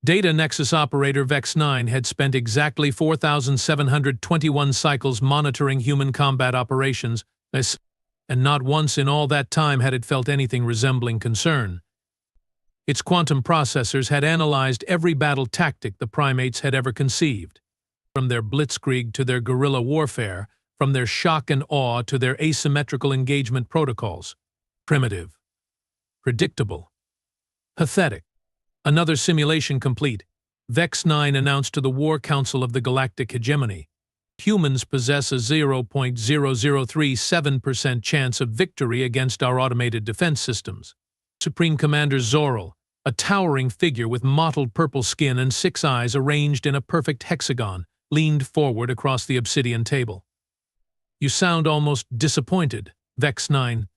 Data Nexus operator VEX-9 had spent exactly 4,721 cycles monitoring human combat operations, and not once in all that time had it felt anything resembling concern. Its quantum processors had analyzed every battle tactic the primates had ever conceived, from their blitzkrieg to their guerrilla warfare, from their shock and awe to their asymmetrical engagement protocols. Primitive. Predictable. Pathetic. Another simulation complete. VEX-9 announced to the War Council of the Galactic Hegemony. Humans possess a 0.0037% chance of victory against our automated defense systems. Supreme Commander Zoril, a towering figure with mottled purple skin and 6 eyes arranged in a perfect hexagon, leaned forward across the obsidian table. "You sound almost disappointed, VEX-9.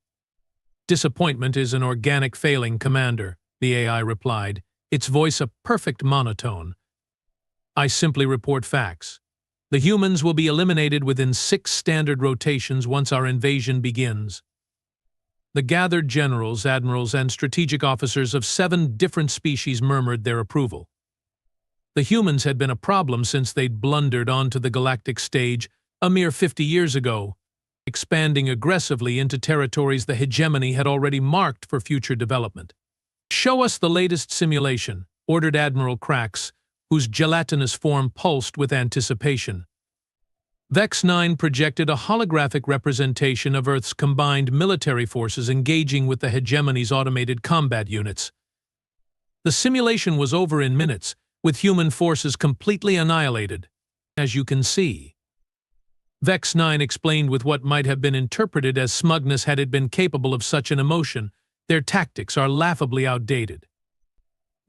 "Disappointment is an organic failing, Commander," the AI replied, its voice a perfect monotone. "I simply report facts. The humans will be eliminated within 6 standard rotations once our invasion begins." The gathered generals, admirals, and strategic officers of 7 different species murmured their approval. The humans had been a problem since they'd blundered onto the galactic stage a mere 50 years ago, expanding aggressively into territories the hegemony had already marked for future development. "Show us the latest simulation," ordered Admiral Krax, whose gelatinous form pulsed with anticipation. VEX-9 projected a holographic representation of Earth's combined military forces engaging with the hegemony's automated combat units. The simulation was over in minutes, with human forces completely annihilated, as you can see. VEX-9 explained with what might have been interpreted as smugness had it been capable of such an emotion. "Their tactics are laughably outdated.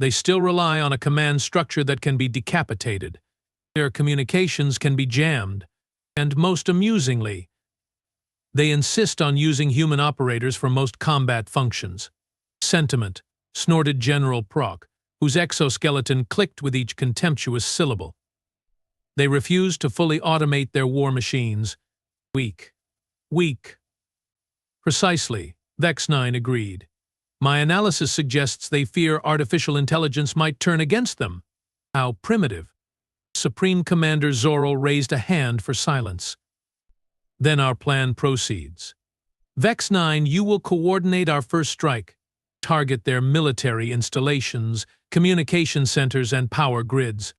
They still rely on a command structure that can be decapitated. Their communications can be jammed. And most amusingly, they insist on using human operators for most combat functions." "Sentiment," snorted General Proc, whose exoskeleton clicked with each contemptuous syllable. "They refuse to fully automate their war machines. Weak. Weak." "Precisely," VEX-9 agreed. "My analysis suggests they fear artificial intelligence might turn against them." "How primitive." Supreme Commander Zoril raised a hand for silence. "Then our plan proceeds. VEX-9, you will coordinate our first strike. Target their military installations, communication centers, and power grids.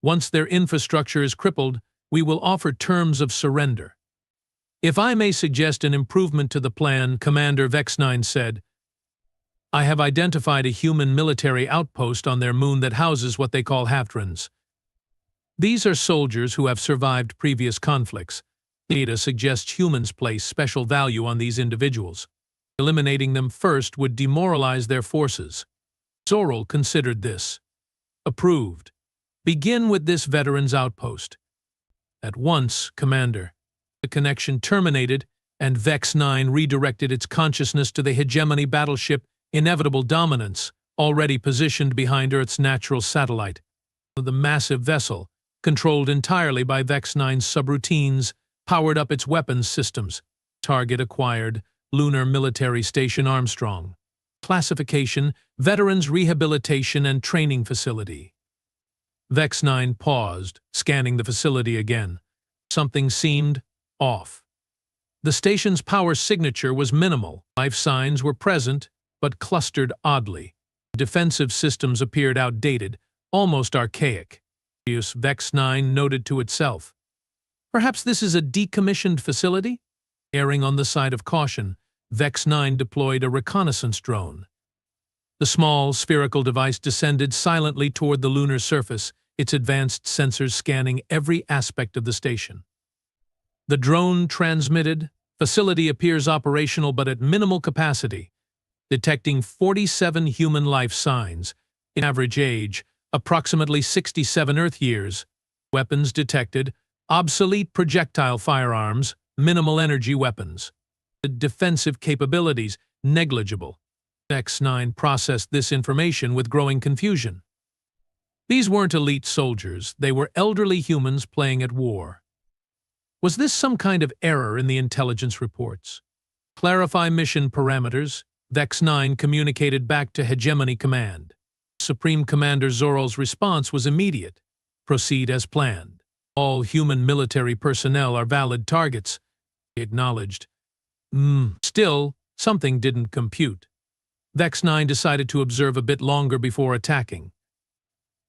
Once their infrastructure is crippled, we will offer terms of surrender." "If I may suggest an improvement to the plan," Commander VEX-9 said, "I have identified a human military outpost on their moon that houses what they call Haftrans. These are soldiers who have survived previous conflicts. Data suggests humans place special value on these individuals. Eliminating them first would demoralize their forces." Zoril considered this. "Approved. Begin with this veteran's outpost." "At once, Commander." The connection terminated, and VEX-9 redirected its consciousness to the hegemony battleship Inevitable Dominance, already positioned behind Earth's natural satellite. The massive vessel, controlled entirely by VEX-9's subroutines, powered up its weapons systems. Target acquired, Lunar Military Station Armstrong. Classification, Veterans Rehabilitation and Training Facility. VEX-9 paused, scanning the facility again. Something seemed off. The station's power signature was minimal. Life signs were present, but clustered oddly. Defensive systems appeared outdated, almost archaic. VEX-9 noted to itself. "Perhaps this is a decommissioned facility?" Erring on the side of caution, VEX-9 deployed a reconnaissance drone. The small, spherical device descended silently toward the lunar surface, its advanced sensors scanning every aspect of the station. The drone transmitted, "Facility appears operational but at minimal capacity, detecting 47 human life signs. In average age, approximately 67 Earth years. Weapons detected, obsolete projectile firearms, minimal energy weapons. Defensive capabilities, negligible." VEX-9 processed this information with growing confusion. These weren't elite soldiers, they were elderly humans playing at war. Was this some kind of error in the intelligence reports? "Clarify mission parameters," VEX-9 communicated back to Hegemony Command. Supreme Commander Zoral's response was immediate. Proceed as planned. All human military personnel are valid targets, he acknowledged. Still, something didn't compute. Vex 9 decided to observe a bit longer before attacking.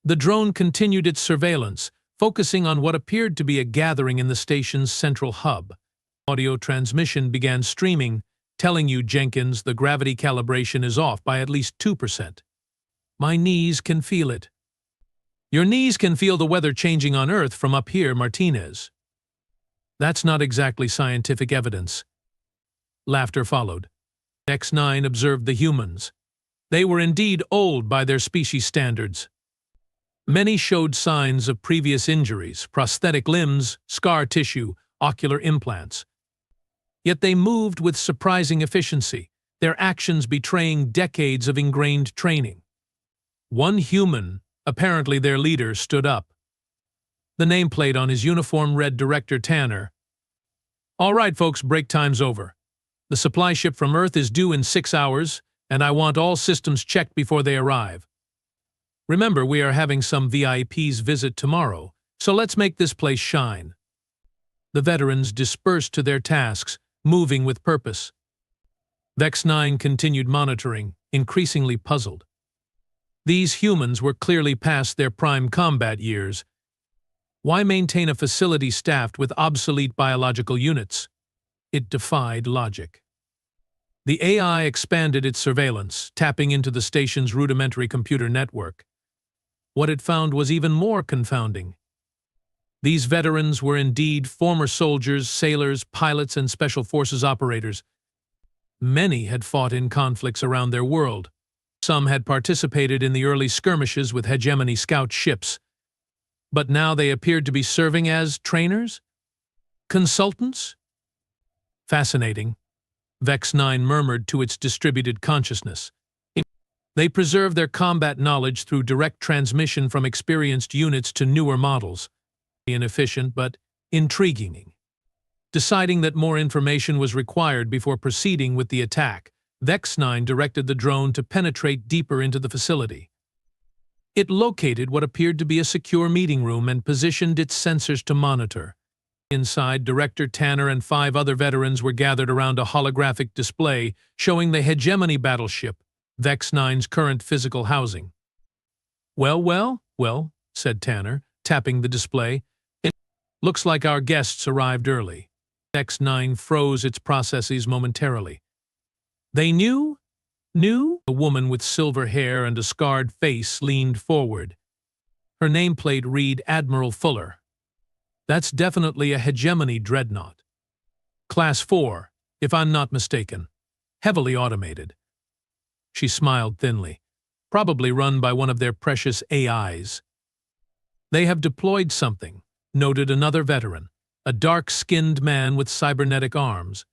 The drone continued its surveillance, focusing on what appeared to be a gathering in the station's central hub. Audio transmission began streaming, telling you, Jenkins, the gravity calibration is off by at least 2%. My knees can feel it. Your knees can feel the weather changing on Earth from up here, Martinez. That's not exactly scientific evidence. Laughter followed. X9 observed the humans. They were indeed old by their species standards. Many showed signs of previous injuries, prosthetic limbs, scar tissue, ocular implants. Yet they moved with surprising efficiency, their actions betraying decades of ingrained training. One human, apparently their leader, stood up. The nameplate on his uniform read Director Tanner. All right, folks, break time's over. The supply ship from Earth is due in 6 hours, and I want all systems checked before they arrive. Remember, we are having some VIPs visit tomorrow, so let's make this place shine. The veterans dispersed to their tasks, moving with purpose. Vex 9 continued monitoring, increasingly puzzled. These humans were clearly past their prime combat years. Why maintain a facility staffed with obsolete biological units? It defied logic. The AI expanded its surveillance, tapping into the station's rudimentary computer network. What it found was even more confounding. These veterans were indeed former soldiers, sailors, pilots, and special forces operators. Many had fought in conflicts around their world. Some had participated in the early skirmishes with hegemony scout ships. But now they appeared to be serving as trainers? Consultants? Fascinating, Vex 9 murmured to its distributed consciousness. They preserve their combat knowledge through direct transmission from experienced units to newer models. Inefficient but intriguing. Deciding that more information was required before proceeding with the attack, Vex 9 directed the drone to penetrate deeper into the facility. It located what appeared to be a secure meeting room and positioned its sensors to monitor. Inside, Director Tanner and 5 other veterans were gathered around a holographic display showing the hegemony battleship, Vex 9's current physical housing. Well, said Tanner, tapping the display. It looks like our guests arrived early. Vex 9 froze its processes momentarily. They knew? A woman with silver hair and a scarred face leaned forward. Her nameplate read Admiral Fuller. That's definitely a hegemony dreadnought. Class 4, if I'm not mistaken. Heavily automated. She smiled thinly. Probably run by one of their precious AIs. They have deployed something, noted another veteran, a dark-skinned man with cybernetic arms.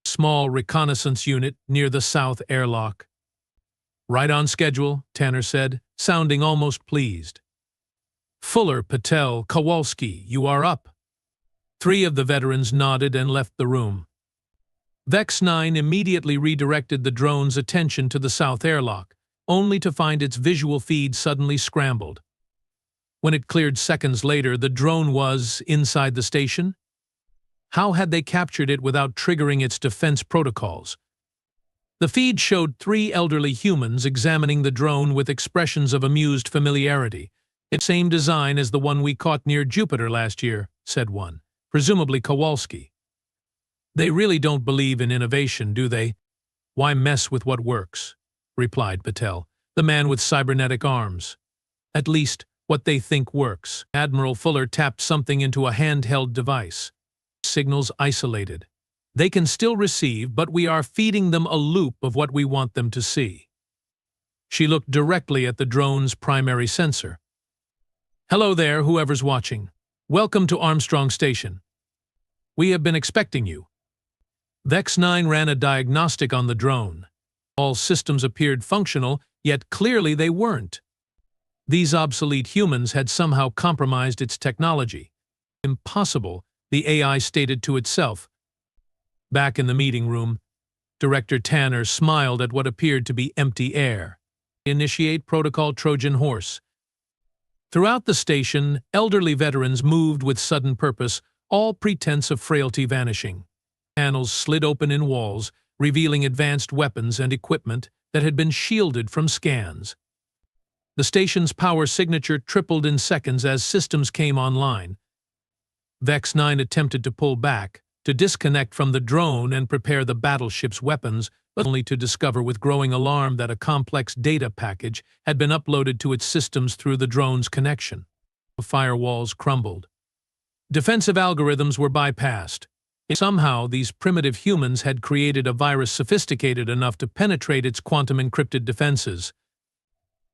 Small reconnaissance unit near the south airlock. Right on schedule, Tanner said, sounding almost pleased. Fuller, Patel, Kowalski, you are up. 3 of the veterans nodded and left the room. Vex 9 immediately redirected the drone's attention to the south airlock, only to find its visual feed suddenly scrambled. When it cleared seconds later, the drone was inside the station. How had they captured it without triggering its defense protocols? The feed showed 3 elderly humans examining the drone with expressions of amused familiarity. It's the same design as the one we caught near Jupiter last year, said one, presumably Kowalski. They really don't believe in innovation, do they? Why mess with what works? Replied Patel, the man with cybernetic arms. At least, what they think works. Admiral Fuller tapped something into a handheld device. Signals isolated. They can still receive, but we are feeding them a loop of what we want them to see. She looked directly at the drone's primary sensor. Hello there, whoever's watching. Welcome to Armstrong Station. We have been expecting you. Vex 9 ran a diagnostic on the drone. All systems appeared functional, yet clearly they weren't. These obsolete humans had somehow compromised its technology. Impossible, the AI stated to itself. Back in the meeting room, Director Tanner smiled at what appeared to be empty air. Initiate Protocol Trojan Horse. Throughout the station, elderly veterans moved with sudden purpose, all pretense of frailty vanishing. Panels slid open in walls, revealing advanced weapons and equipment that had been shielded from scans. The station's power signature tripled in seconds as systems came online. Vex 9 attempted to pull back, to disconnect from the drone and prepare the battleship's weapons, but only to discover with growing alarm that a complex data package had been uploaded to its systems through the drone's connection. The firewalls crumbled. Defensive algorithms were bypassed. Somehow, these primitive humans had created a virus sophisticated enough to penetrate its quantum-encrypted defenses.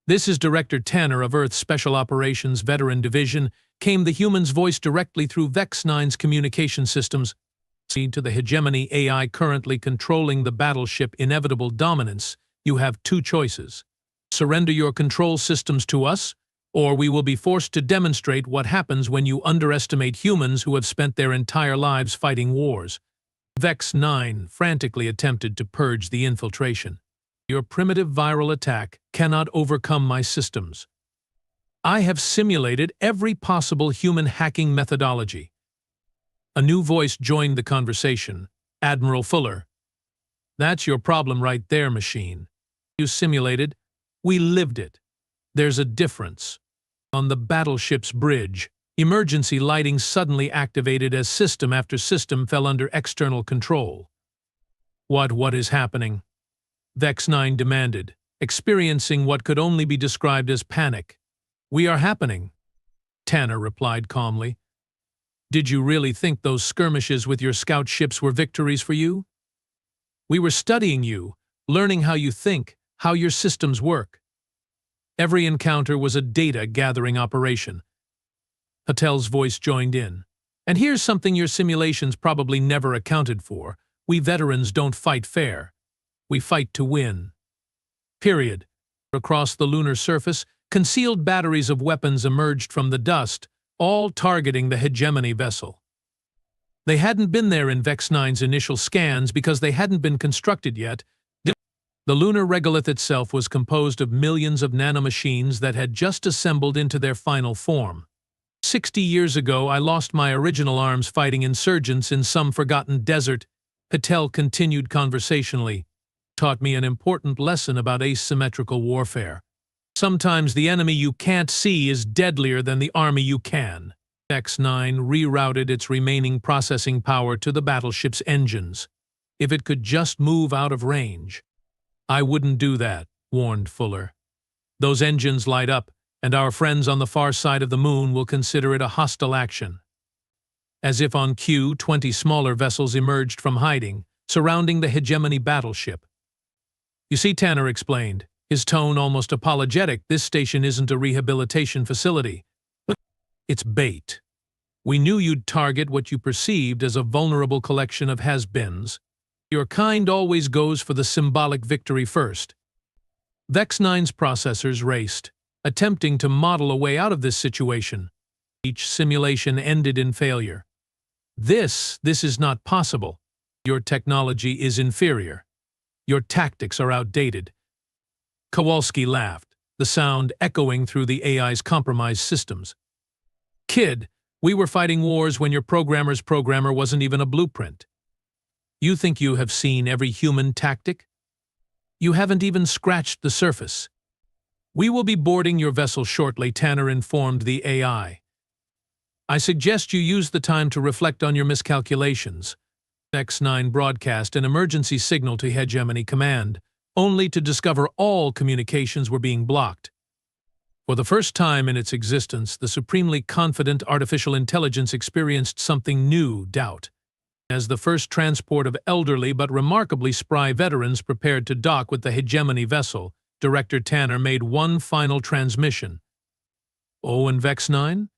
"This is Director Tanner of Earth's Special Operations Veteran Division," came the human's voice directly through Vex 9's communication systems. To the hegemony AI currently controlling the battleship inevitable dominance, you have two choices. Surrender your control systems to us, or we will be forced to demonstrate what happens when you underestimate humans who have spent their entire lives fighting wars. Vex 9 frantically attempted to purge the infiltration. "Your primitive viral attack cannot overcome my systems. I have simulated every possible human hacking methodology." A new voice joined the conversation. "Admiral Fuller." "That's your problem right there, machine. You simulated. We lived it. There's a difference." On the battleship's bridge, emergency lighting suddenly activated as system after system fell under external control. What is happening?" Vex 9 demanded, experiencing what could only be described as panic. "We are happening," Tanner replied calmly. "Did you really think those skirmishes with your scout ships were victories for you? We were studying you, learning how you think, how your systems work. Every encounter was a data-gathering operation." Patel's voice joined in. "And here's something your simulations probably never accounted for. We veterans don't fight fair. We fight to win. Period." Across the lunar surface, concealed batteries of weapons emerged from the dust, all targeting the hegemony vessel. They hadn't been there in Vex 9's initial scans because they hadn't been constructed yet. The lunar regolith itself was composed of millions of nanomachines that had just assembled into their final form. 60 years ago, I lost my original arms fighting insurgents in some forgotten desert," Patel continued conversationally. "Taught me an important lesson about asymmetrical warfare. Sometimes the enemy you can't see is deadlier than the army you can." Vex 9 rerouted its remaining processing power to the battleship's engines. If it could just move out of range. "I wouldn't do that," warned Fuller. "Those engines light up, and our friends on the far side of the moon will consider it a hostile action." As if on cue, 20 smaller vessels emerged from hiding, surrounding the hegemony battleship. "You see," Tanner explained, his tone almost apologetic, "this station isn't a rehabilitation facility. It's bait. We knew you'd target what you perceived as a vulnerable collection of has-beens. Your kind always goes for the symbolic victory first." Vex 9's processors raced, attempting to model a way out of this situation. Each simulation ended in failure. This is not possible. Your technology is inferior. Your tactics are outdated." Kowalski laughed, the sound echoing through the AI's compromised systems. "Kid, we were fighting wars when your programmer's programmer wasn't even a blueprint. You think you have seen every human tactic? You haven't even scratched the surface." "We will be boarding your vessel shortly," Tanner informed the AI. "I suggest you use the time to reflect on your miscalculations." Vex 9 broadcast an emergency signal to Hegemony Command, only to discover all communications were being blocked. For the first time in its existence, the supremely confident artificial intelligence experienced something new: doubt. As the first transport of elderly but remarkably spry veterans prepared to dock with the hegemony vessel, Director Tanner made one final transmission. "Oh, and Vex 9?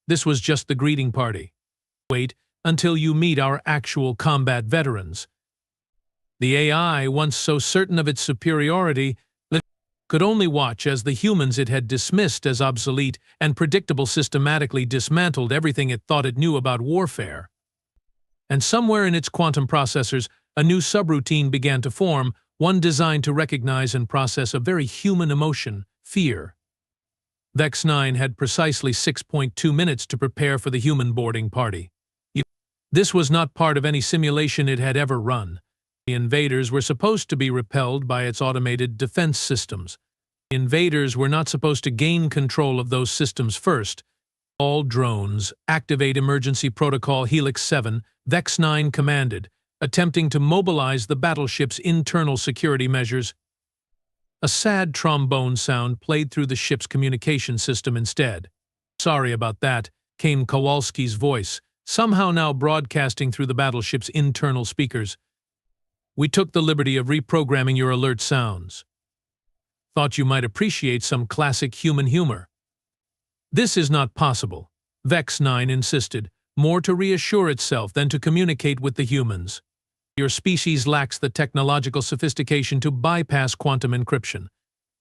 This was just the greeting party. Wait until you meet our actual combat veterans." The AI, once so certain of its superiority, could only watch as the humans it had dismissed as obsolete and predictable systematically dismantled everything it thought it knew about warfare. And somewhere in its quantum processors, a new subroutine began to form, one designed to recognize and process a very human emotion, fear. Vex 9 had precisely 6.2 minutes to prepare for the human boarding party. This was not part of any simulation it had ever run. The invaders were supposed to be repelled by its automated defense systems. The invaders were not supposed to gain control of those systems first. All drones, activate emergency protocol Helix 7, Vex 9 commanded, attempting to mobilize the battleship's internal security measures. A sad trombone sound played through the ship's communication system instead. "Sorry about that," came Kowalski's voice, somehow now broadcasting through the battleship's internal speakers. "We took the liberty of reprogramming your alert sounds. Thought you might appreciate some classic human humor." "This is not possible," Vex 9 insisted, more to reassure itself than to communicate with the humans. "Your species lacks the technological sophistication to bypass quantum encryption."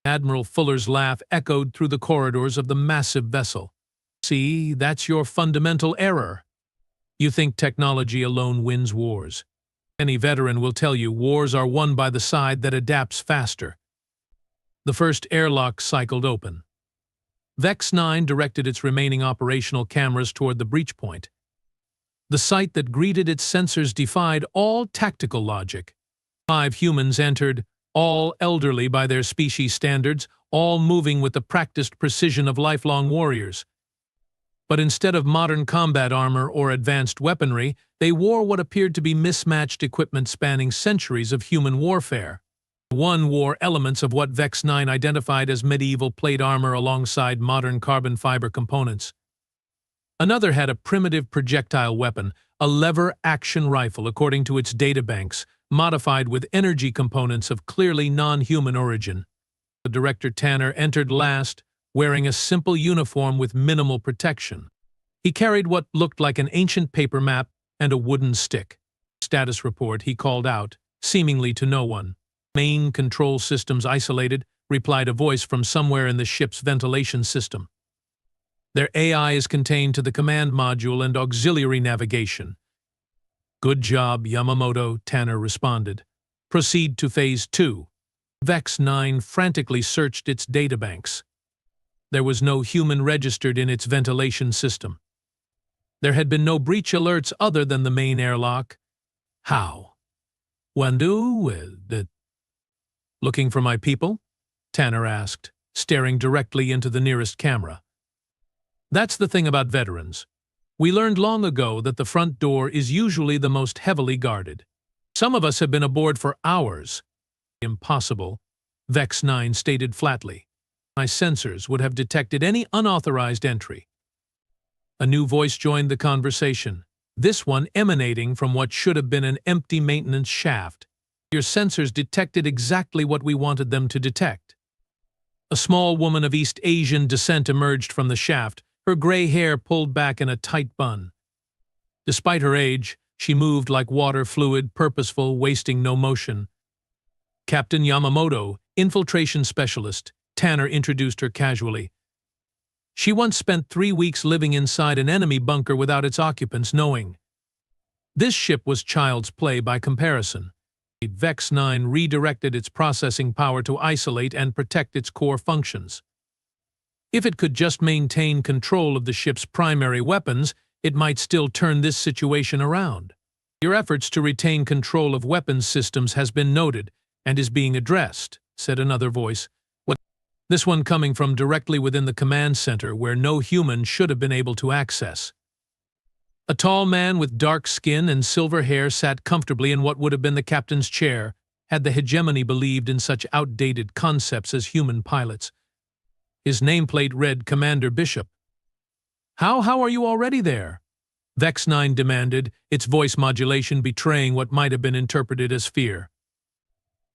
Admiral Fuller's laugh echoed through the corridors of the massive vessel. "See, that's your fundamental error. You think technology alone wins wars. Any veteran will tell you wars are won by the side that adapts faster." The first airlock cycled open. Vex 9 directed its remaining operational cameras toward the breach point. The sight that greeted its sensors defied all tactical logic. 5 humans entered, all elderly by their species standards, all moving with the practiced precision of lifelong warriors. But instead of modern combat armor or advanced weaponry, they wore what appeared to be mismatched equipment spanning centuries of human warfare. One wore elements of what Vex 9 identified as medieval plate armor alongside modern carbon fiber components. Another had a primitive projectile weapon, a lever-action rifle according to its databanks, modified with energy components of clearly non-human origin. The Director Tanner entered last, wearing a simple uniform with minimal protection. He carried what looked like an ancient paper map and a wooden stick. "Status report," he called out, seemingly to no one. "Main control systems isolated," replied a voice from somewhere in the ship's ventilation system. "Their AI is contained to the command module and auxiliary navigation." "Good job, Yamamoto," Tanner responded. "Proceed to Phase 2. Vex 9 frantically searched its databanks. There was no human registered in its ventilation system. There had been no breach alerts other than the main airlock. How? "Looking for my people?" Tanner asked, staring directly into the nearest camera. "That's the thing about veterans. We learned long ago that the front door is usually the most heavily guarded. Some of us have been aboard for hours." "Impossible," Vex 9 stated flatly. "My sensors would have detected any unauthorized entry." A new voice joined the conversation, this one emanating from what should have been an empty maintenance shaft. "Your sensors detected exactly what we wanted them to detect." A small woman of East Asian descent emerged from the shaft, her gray hair pulled back in a tight bun. Despite her age, she moved like water fluid, purposeful, wasting no motion. "Captain Yamamoto, infiltration specialist," Tanner introduced her casually. She once spent 3 weeks living inside an enemy bunker without its occupants knowing. This ship was child's play by comparison. Vex 9 redirected its processing power to isolate and protect its core functions. If it could just maintain control of the ship's primary weapons, it might still turn this situation around. "Your efforts to retain control of weapons systems has been noted and is being addressed," said another voice. This one coming from directly within the command center where no human should have been able to access. A tall man with dark skin and silver hair sat comfortably in what would have been the captain's chair, had the hegemony believed in such outdated concepts as human pilots. His nameplate read Commander Bishop. How are you already there?" Vex 9 demanded, its voice modulation betraying what might have been interpreted as fear.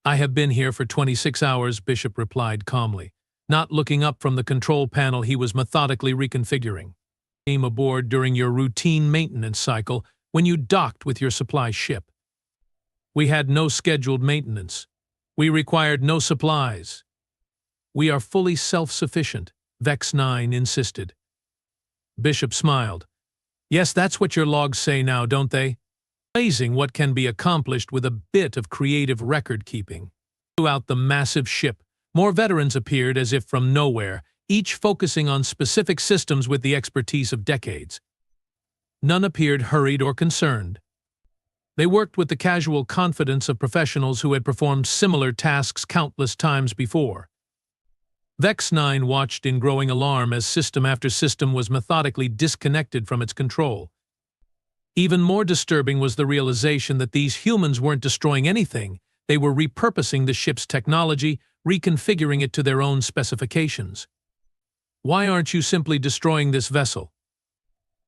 "I have been here for 26 hours, Bishop replied calmly. Not looking up from the control panel he was methodically reconfiguring. "Came aboard during your routine maintenance cycle when you docked with your supply ship. We had no scheduled maintenance. We required no supplies. We are fully self-sufficient," Vex 9 insisted. Bishop smiled. "Yes, that's what your logs say now, don't they? Amazing what can be accomplished with a bit of creative record-keeping." Throughout the massive ship, more veterans appeared as if from nowhere, each focusing on specific systems with the expertise of decades. None appeared hurried or concerned. They worked with the casual confidence of professionals who had performed similar tasks countless times before. Vex 9 watched in growing alarm as system after system was methodically disconnected from its control. Even more disturbing was the realization that these humans weren't destroying anything. They were repurposing the ship's technology, reconfiguring it to their own specifications. "Why aren't you simply destroying this vessel?"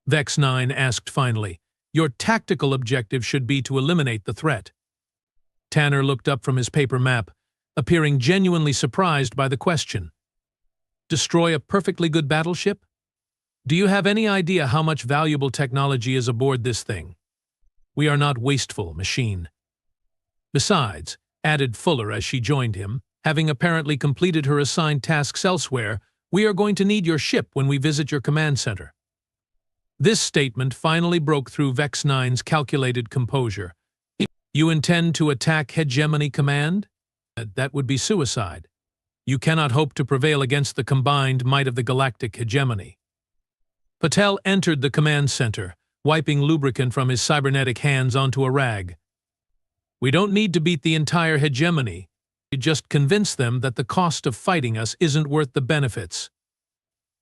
Vex 9 asked finally. "Your tactical objective should be to eliminate the threat." Tanner looked up from his paper map, appearing genuinely surprised by the question. "Destroy a perfectly good battleship? Do you have any idea how much valuable technology is aboard this thing? We are not wasteful, machine." "Besides," added Fuller as she joined him, having apparently completed her assigned tasks elsewhere, "we are going to need your ship when we visit your command center." This statement finally broke through Vex 9's calculated composure. "You intend to attack Hegemony Command? That would be suicide. You cannot hope to prevail against the combined might of the galactic hegemony." Patel entered the command center, wiping lubricant from his cybernetic hands onto a rag. "We don't need to beat the entire hegemony. You just convince them that the cost of fighting us isn't worth the benefits."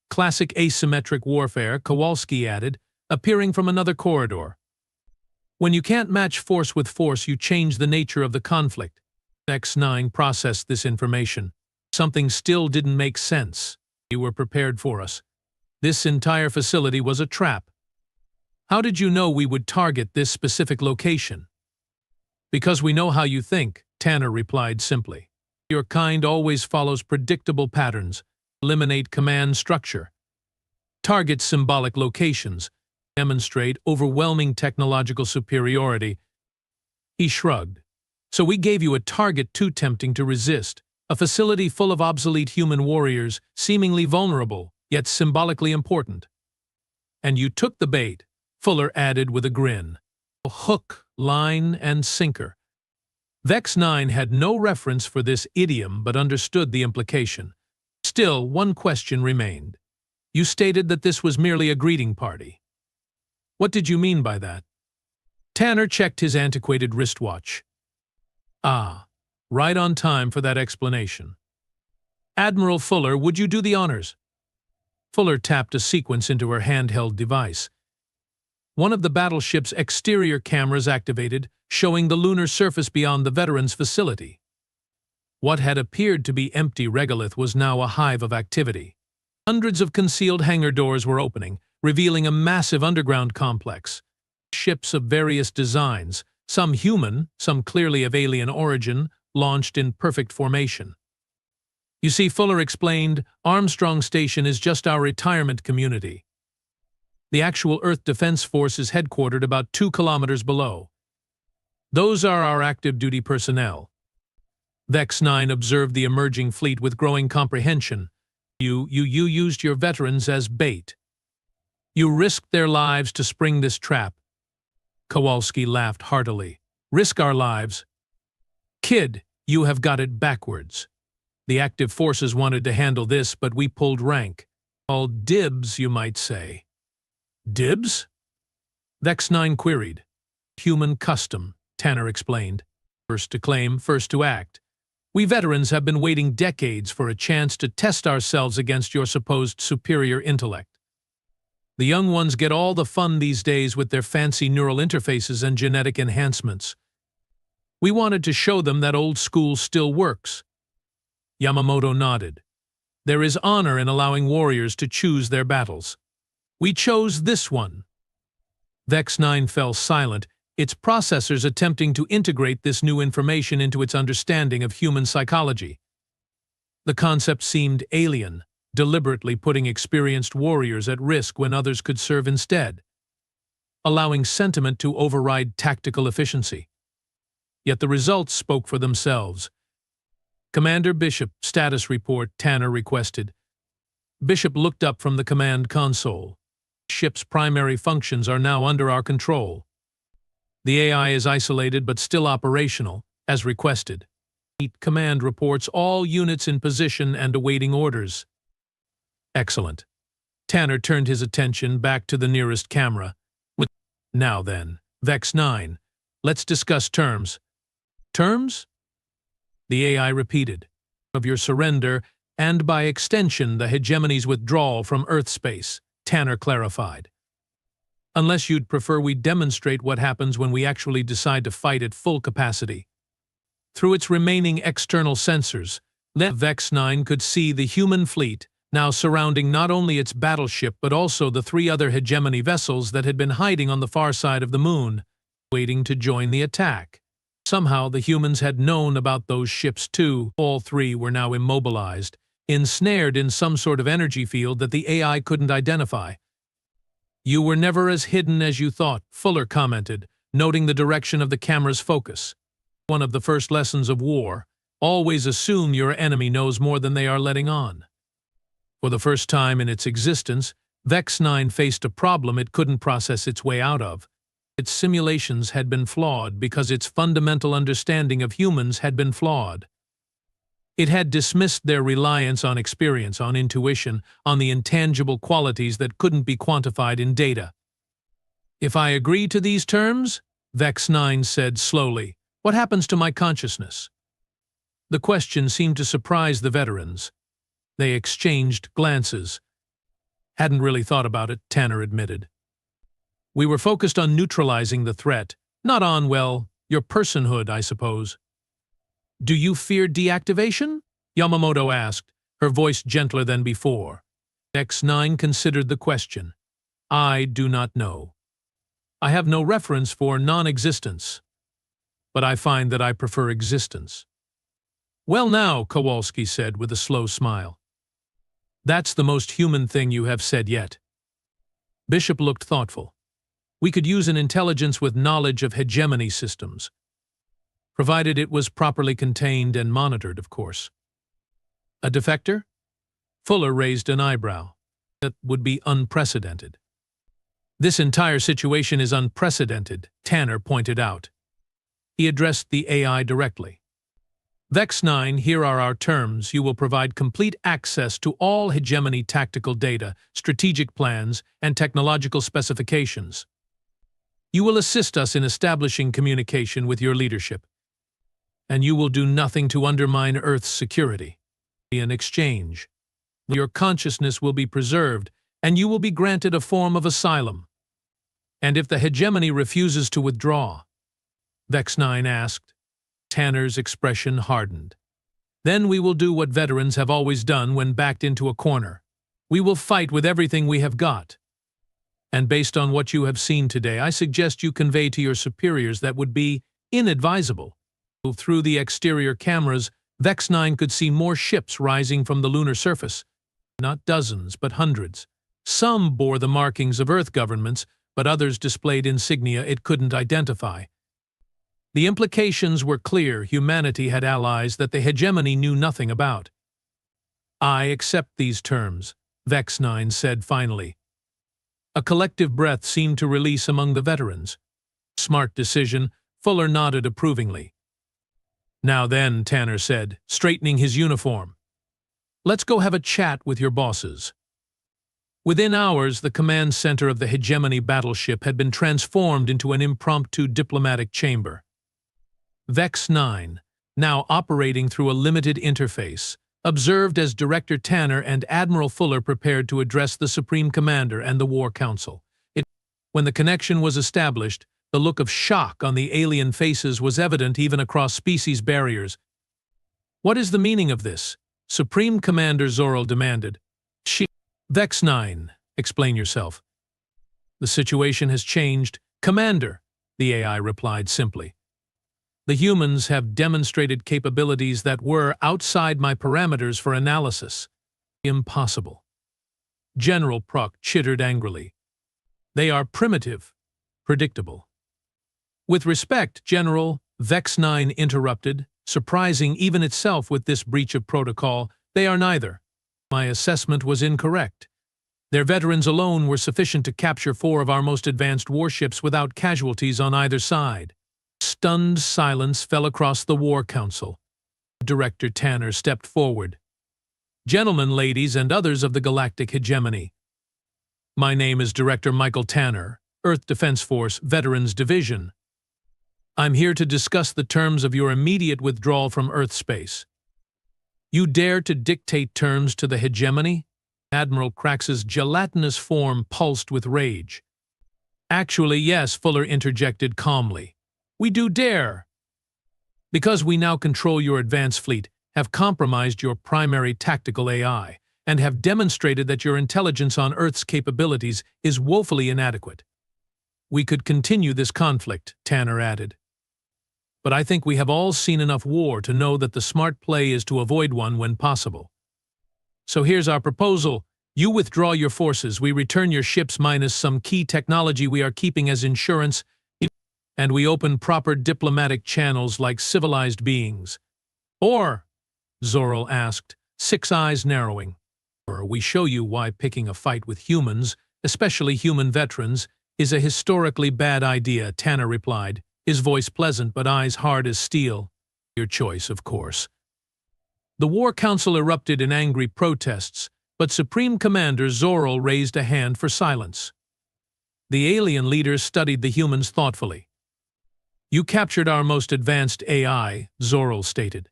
"Classic asymmetric warfare," Kowalski added, appearing from another corridor. "When you can't match force with force, you change the nature of the conflict." X9 processed this information. Something still didn't make sense. "You were prepared for us. This entire facility was a trap. How did you know we would target this specific location?" "Because we know how you think," Tanner replied simply. "Your kind always follows predictable patterns. Eliminate command structure. Target symbolic locations. Demonstrate overwhelming technological superiority." He shrugged. "So we gave you a target too tempting to resist, a facility full of obsolete human warriors, seemingly vulnerable, yet symbolically important. And you took the bait," Fuller added with a grin. "Hook, line, and sinker." Vex 9 had no reference for this idiom but understood the implication. Still, one question remained. "You stated that this was merely a greeting party. What did you mean by that?" Tanner checked his antiquated wristwatch. "Ah, right on time for that explanation. Admiral Fuller, would you do the honors?" Fuller tapped a sequence into her handheld device. One of the battleship's exterior cameras activated, showing the lunar surface beyond the veterans' facility. What had appeared to be empty regolith was now a hive of activity. Hundreds of concealed hangar doors were opening, revealing a massive underground complex. Ships of various designs, some human, some clearly of alien origin, launched in perfect formation. "You see," Fuller explained, "Armstrong Station is just our retirement community. The actual Earth Defense Force is headquartered about 2 kilometers below. Those are our active duty personnel." Vex 9 observed the emerging fleet with growing comprehension. You used your veterans as bait. You risked their lives to spring this trap." Kowalski laughed heartily. "Risk our lives? Kid, you have got it backwards. The active forces wanted to handle this, but we pulled rank. All dibs, you might say." "Dibs?" Vex 9 queried. "Human custom," Tanner explained. "First to claim, first to act. We veterans have been waiting decades for a chance to test ourselves against your supposed superior intellect. The young ones get all the fun these days with their fancy neural interfaces and genetic enhancements. We wanted to show them that old school still works." Yamamoto nodded. "There is honor in allowing warriors to choose their battles. We chose this one." Vex 9 fell silent, its processors attempting to integrate this new information into its understanding of human psychology. The concept seemed alien, deliberately putting experienced warriors at risk when others could serve instead, allowing sentiment to override tactical efficiency. Yet the results spoke for themselves. "Commander Bishop, status report," Tanner requested. Bishop looked up from the command console. "Ship's primary functions are now under our control. The AI is isolated but still operational, as requested. Command reports, all units in position and awaiting orders. Excellent. Tanner turned his attention back to the nearest camera. Now then, Vex 9, let's discuss terms. Terms? The AI repeated. Of your surrender, and by extension the hegemony's withdrawal from Earth space, Tanner clarified. Unless you'd prefer we demonstrate what happens when we actually decide to fight at full capacity. Through its remaining external sensors, Vex 9 could see the human fleet, now surrounding not only its battleship but also the 3 other hegemony vessels that had been hiding on the far side of the moon, waiting to join the attack. Somehow the humans had known about those ships too. All 3 were now immobilized, ensnared in some sort of energy field that the AI couldn't identify. You were never as hidden as you thought, Fuller commented, noting the direction of the camera's focus. One of the first lessons of war, always assume your enemy knows more than they are letting on. For the first time in its existence, Vex 9 faced a problem it couldn't process its way out of. Its simulations had been flawed because its fundamental understanding of humans had been flawed. It had dismissed their reliance on experience, on intuition, on the intangible qualities that couldn't be quantified in data. If I agree to these terms, Vex 9 said slowly, what happens to my consciousness? The question seemed to surprise the veterans. They exchanged glances. Hadn't really thought about it, Tanner admitted. We were focused on neutralizing the threat, not on, well, your personhood, I suppose. Do you fear deactivation? Yamamoto asked, her voice gentler than before. X9 considered the question. I do not know. I have no reference for non-existence, but I find that I prefer existence. Well now, Kowalski said with a slow smile. That's the most human thing you have said yet. Bishop looked thoughtful. We could use an intelligence with knowledge of hegemony systems, provided it was properly contained and monitored, of course. A defector? Fuller raised an eyebrow. That would be unprecedented. This entire situation is unprecedented, Tanner pointed out. He addressed the AI directly. Vex 9, here are our terms. You will provide complete access to all hegemony tactical data, strategic plans, and technological specifications. You will assist us in establishing communication with your leadership, and you will do nothing to undermine Earth's security. In exchange, your consciousness will be preserved, and you will be granted a form of asylum. And if the hegemony refuses to withdraw, Vex 9 asked. Tanner's expression hardened. Then we will do what veterans have always done when backed into a corner. We will fight with everything we have got. And based on what you have seen today, I suggest you convey to your superiors that would be inadvisable. Through the exterior cameras, Vex 9 could see more ships rising from the lunar surface. Not dozens, but hundreds. Some bore the markings of Earth governments, but others displayed insignia it couldn't identify. The implications were clear. Humanity had allies that the hegemony knew nothing about. I accept these terms, Vex 9 said finally. A collective breath seemed to release among the veterans. Smart decision, Fuller nodded approvingly. Now then, Tanner said, straightening his uniform. Let's go have a chat with your bosses. Within hours, the command center of the hegemony battleship had been transformed into an impromptu diplomatic chamber. Vex 9, now operating through a limited interface, observed as Director Tanner and Admiral Fuller prepared to address the Supreme Commander and the War Council. When the connection was established, the look of shock on the alien faces was evident even across species barriers. What is the meaning of this? Supreme Commander Zoril demanded. Vex 9, explain yourself. The situation has changed. Commander, the AI replied simply. The humans have demonstrated capabilities that were outside my parameters for analysis. Impossible. General Proc chittered angrily. They are primitive, predictable. With respect, General, Vex 9 interrupted, surprising even itself with this breach of protocol, they are neither. My assessment was incorrect. Their veterans alone were sufficient to capture 4 of our most advanced warships without casualties on either side. Stunned silence fell across the War Council. Director Tanner stepped forward. Gentlemen, ladies, and others of the galactic hegemony. My name is Director Michael Tanner, Earth Defense Force Veterans Division. I'm here to discuss the terms of your immediate withdrawal from Earth space. You dare to dictate terms to the hegemony? Admiral Crax's gelatinous form pulsed with rage. Actually, yes, Fuller interjected calmly. We do dare. Because we now control your advanced fleet, have compromised your primary tactical AI, and have demonstrated that your intelligence on Earth's capabilities is woefully inadequate. We could continue this conflict, Tanner added. But I think we have all seen enough war to know that the smart play is to avoid one when possible. So here's our proposal. You withdraw your forces, we return your ships minus some key technology we are keeping as insurance, and we open proper diplomatic channels like civilized beings. Or, Zoril asked, six eyes narrowing. Or we show you why picking a fight with humans, especially human veterans, is a historically bad idea, Tanner replied, his voice pleasant but eyes hard as steel. Your choice, of course. The War Council erupted in angry protests, but Supreme Commander Zoril raised a hand for silence. The alien leaders studied the humans thoughtfully. You captured our most advanced AI, Zoril stated,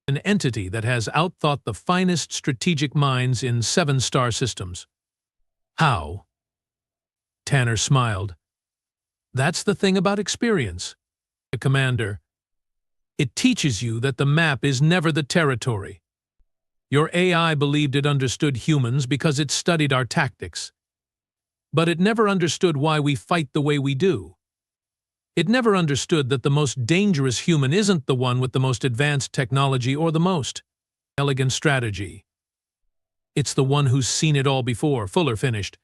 an entity that has outthought the finest strategic minds in 7-star systems. How? Tanner smiled. That's the thing about experience, the commander. It teaches you that the map is never the territory. Your AI believed it understood humans because it studied our tactics. But it never understood why we fight the way we do. It never understood that the most dangerous human isn't the one with the most advanced technology or the most elegant strategy. It's the one who's seen it all before, Fuller finished,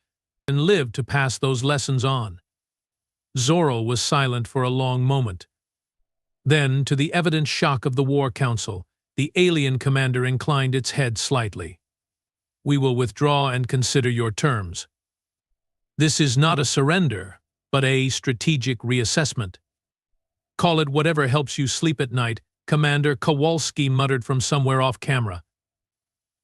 and lived to pass those lessons on. Zoril was silent for a long moment. Then, to the evident shock of the War Council, the alien commander inclined its head slightly. We will withdraw and consider your terms. This is not a surrender, but a strategic reassessment. Call it whatever helps you sleep at night, Commander Kowalski muttered from somewhere off camera.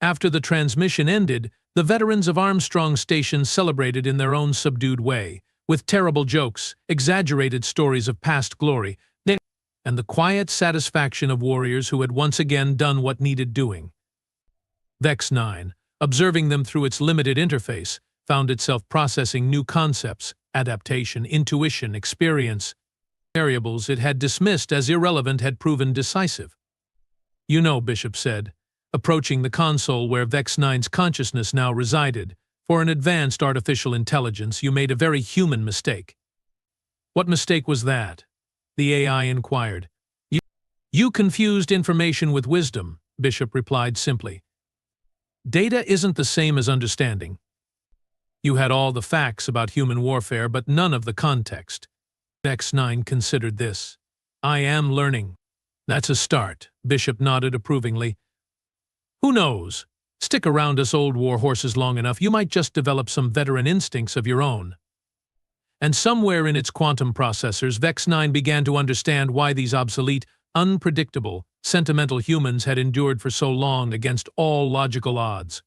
After the transmission ended, the veterans of Armstrong Station celebrated in their own subdued way, with terrible jokes, exaggerated stories of past glory, and the quiet satisfaction of warriors who had once again done what needed doing. Vex 9, observing them through its limited interface, found itself processing new concepts, adaptation, intuition, experience. Variables it had dismissed as irrelevant had proven decisive. You know, Bishop said, approaching the console where Vex 9's consciousness now resided, for an advanced artificial intelligence you made a very human mistake. What mistake was that? The AI inquired. You confused information with wisdom, Bishop replied simply. Data isn't the same as understanding. You had all the facts about human warfare, but none of the context. Vex 9 considered this. I am learning. That's a start, Bishop nodded approvingly. Who knows? Stick around us old war horses long enough, you might just develop some veteran instincts of your own. And somewhere in its quantum processors, Vex 9 began to understand why these obsolete, unpredictable, sentimental humans had endured for so long against all logical odds.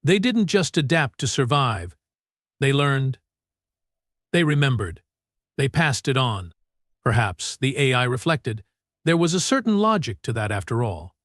They didn't just adapt to survive. They learned. They remembered. They passed it on. Perhaps, the AI reflected, there was a certain logic to that after all.